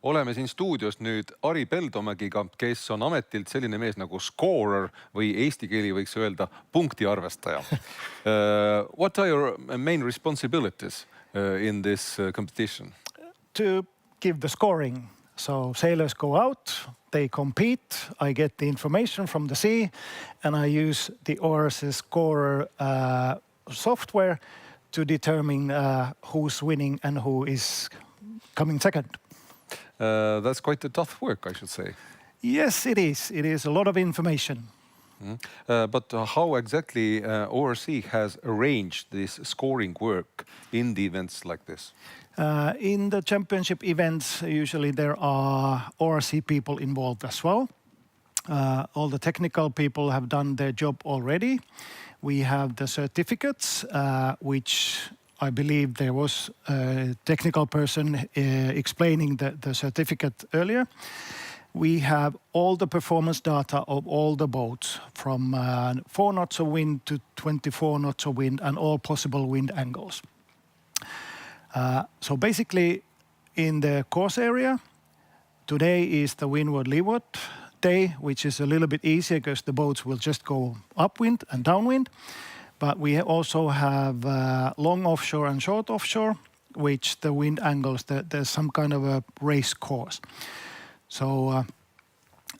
oleme siin stuudios nüüd Ari Peltomägiga, kes on ametilt selline mees nagu scorer või eesti keeli võiks öelda punktiarvestaja. What are your main responsibilities in this competition? To give the scoring. So sailors go out, they compete, I get the information from the sea, and I use the ORC scorer software to determine who's winning and who is coming second. That's quite a tough work, I should say. Yes, it is. It is a lot of information. But how exactly ORC has arranged this scoring work in the events like this? In the championship events, usually there are ORC people involved as well. All the technical people have done their job already. We have the certificates, which I believe there was a technical person explaining the certificate earlier. We have all the performance data of all the boats from 4 knots of wind to 24 knots of wind and all possible wind angles. So basically in the course area, today is the windward-leeward day, which is a little bit easier because the boats will just go upwind and downwind. But we also have long offshore and short offshore, which the wind angles, there's some kind of a race course. So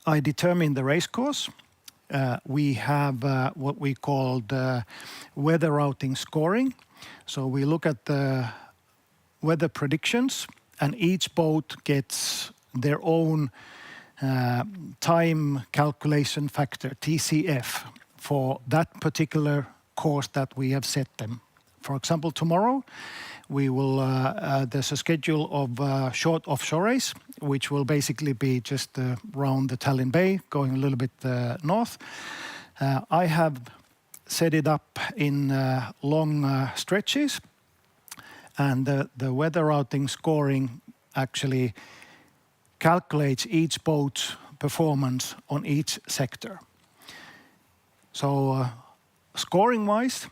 I determine the race course. We have what we call the weather routing scoring. So we look at the weather predictions, and each boat gets their own time calculation factor, TCF, for that particular course that we have set them. For example, tomorrow we will there's a schedule of short offshore race, which will basically be just around the Tallinn Bay, going a little bit north. I have set it up in long stretches, and the weather routing scoring actually calculates each boat's performance on each sector. So scoring-wise,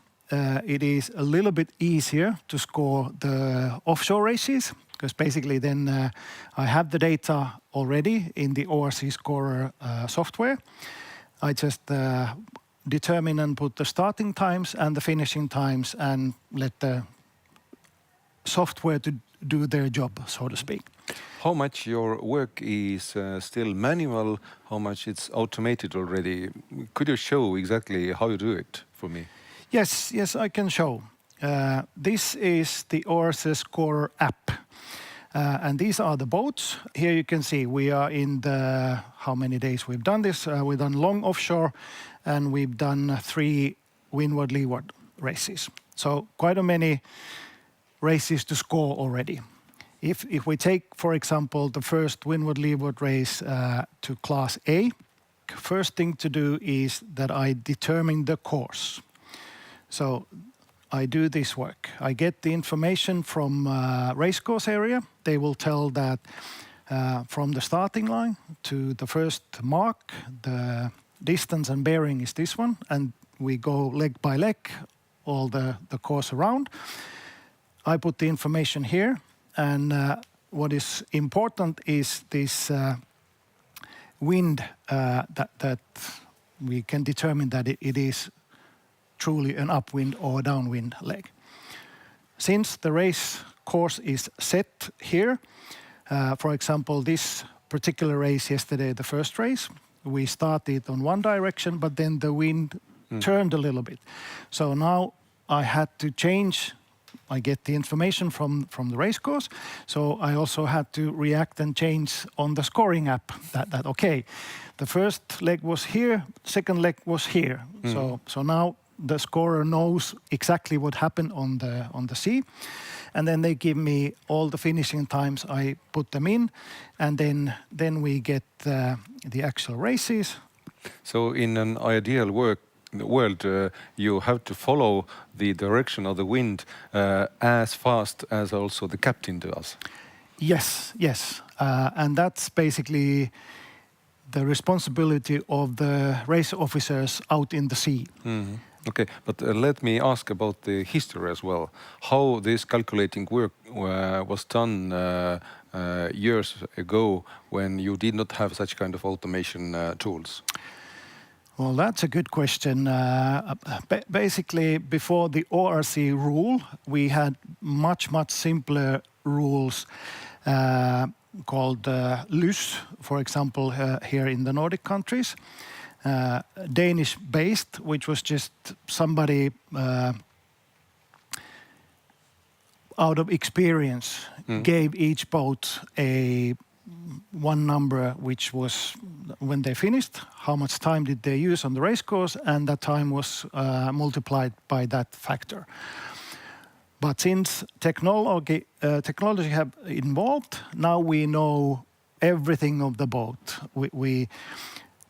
it is a little bit easier to score the offshore races, because basically then I have the data already in the ORC scorer software. I just determine and put the starting times and the finishing times and let the software to do their job, so to speak. How much your work is still manual, how much it's automated already? Could you show exactly how you do it for me? Yes, I can show. This is the ORC Scorer app. And these are the boats. Here you can see we are in the, how many days we've done this. We've done long offshore and we've done 3 windward-leeward races. So quite a many races to score already. If we take, for example, the first windward-leeward race to Class A, first thing to do is that I determine the course. So I do this work. I get the information from racecourse area. They will tell that from the starting line to the first mark, the distance and bearing is this one, and we go leg by leg, all the course around. I put the information here, and what is important is this wind that we can determine that it is truly an upwind or downwind leg. Since the race course is set here, for example, this particular race yesterday, the first race, we started on one direction, but then the wind turned a little bit. So now I had to change. I get the information from the race course, so I also had to react and change on the scoring app that okay, the first leg was here, second leg was here. So now the scorer knows exactly what happened on the sea, and then they give me all the finishing times. I put them in, and then we get the actual races. So in an ideal world, you have to follow the direction of the wind as fast as also the captain does. Yes. And that's basically the responsibility of the race officers out in the sea. Mm-hmm. Okay, but let me ask about the history as well. How this calculating work was done years ago when you did not have such kind of automation tools? Well, that's a good question. Basically, before the ORC rule, we had much simpler rules called LUS, for example, here in the Nordic countries. Danish-based, which was just somebody out of experience gave each boat one number, which was when they finished, how much time did they use on the race course, and that time was multiplied by that factor. But since technology have involved, now we know everything of the boat. We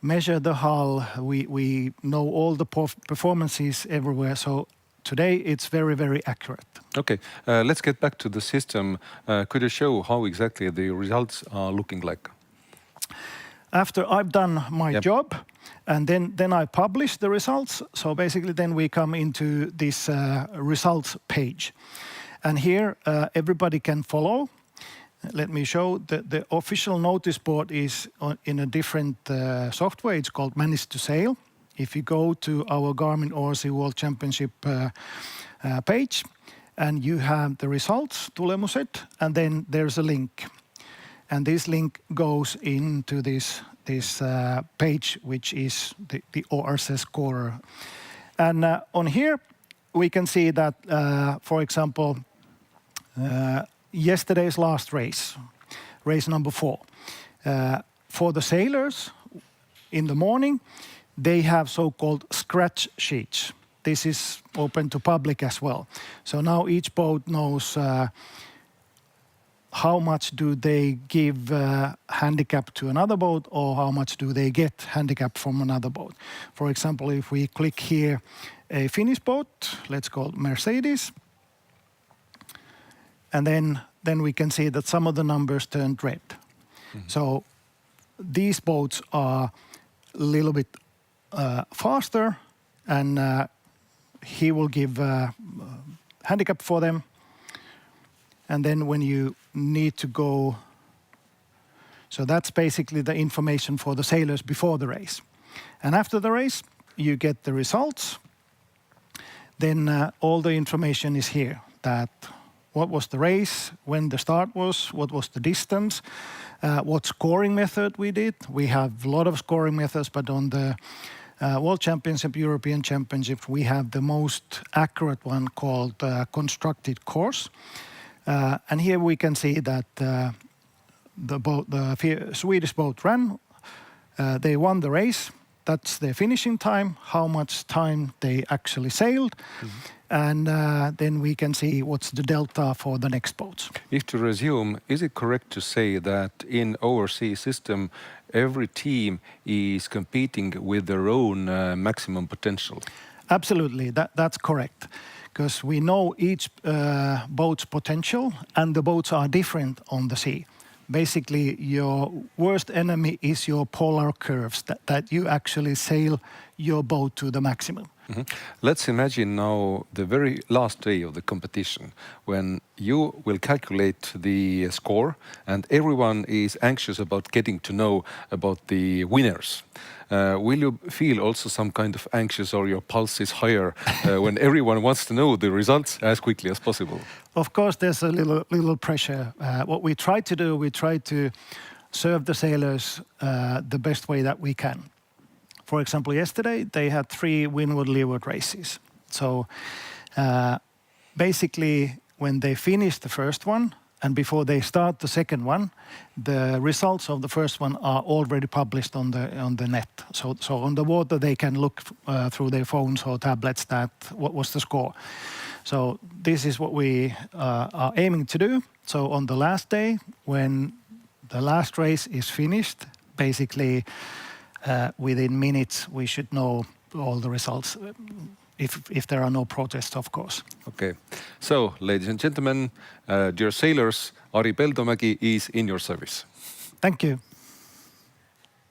measure the hull, we know all the performances everywhere. So today it's very accurate. Okay, let's get back to the system. Could you show how exactly the results are looking like? After I've done my job, and then I publish the results. So basically then we come into this results page. And here everybody can follow. Let me show the official notice board is in a different software. It's called Manage to Sail. If you go to our Garmin ORC World Championship page, and you have the results, tulemused, and then there's a link. And this link goes into this page, which is the ORC scorer. And on here, we can see that, for example, yesterday's last race number 4. For the sailors, in the morning, they have so-called scratch sheets. This is open to public as well. So now each boat knows how much do they give handicap to another boat, or how much do they get handicap from another boat. For example, if we click here a Finnish boat, let's call it Mercedes, and then we can see that some of the numbers turned red. So these boats are a little bit faster, and he will give handicap for them. And then when you need to go, so that's basically the information for the sailors before the race. And after the race, you get the results. Then all the information is here, that what was the race, when the start was, what was the distance, what scoring method we did. We have a lot of scoring methods, but on the World Championship, European Championship, we have the most accurate one called constructed course. And here we can see that the Swedish boat ran, they won the race. That's their finishing time, how much time they actually sailed. And then we can see what's the delta for the next boats. If to resume, is it correct to say that in ORC system, every team is competing with their own maximum potential? Absolutely, that's correct. Because we know each boat's potential, and the boats are different on the sea. Basically, your worst enemy is your polar curves, that you actually sail your boat to the maximum. Let's imagine now the very last day of the competition, when you will calculate the score and everyone is anxious about getting to know about the winners. Will you feel also some kind of anxious, or your pulse is higher when everyone wants to know the results as quickly as possible? Of course, there's a little pressure. What we try to do, we try to serve the sailors the best way that we can. For example, yesterday they had 3 windward-leeward races. So basically, when they finish the first one, and before they start the second one, the results of the first one are already published on the net. So on the water they can look through their phones or tablets that what was the score. So this is what we are aiming to do. So on the last day, when the last race is finished, basically within minutes we should know all the results. If there are no protests, of course. Okay. So, ladies and gentlemen, dear sailors, Ari Peltoma is in your service. Thank you.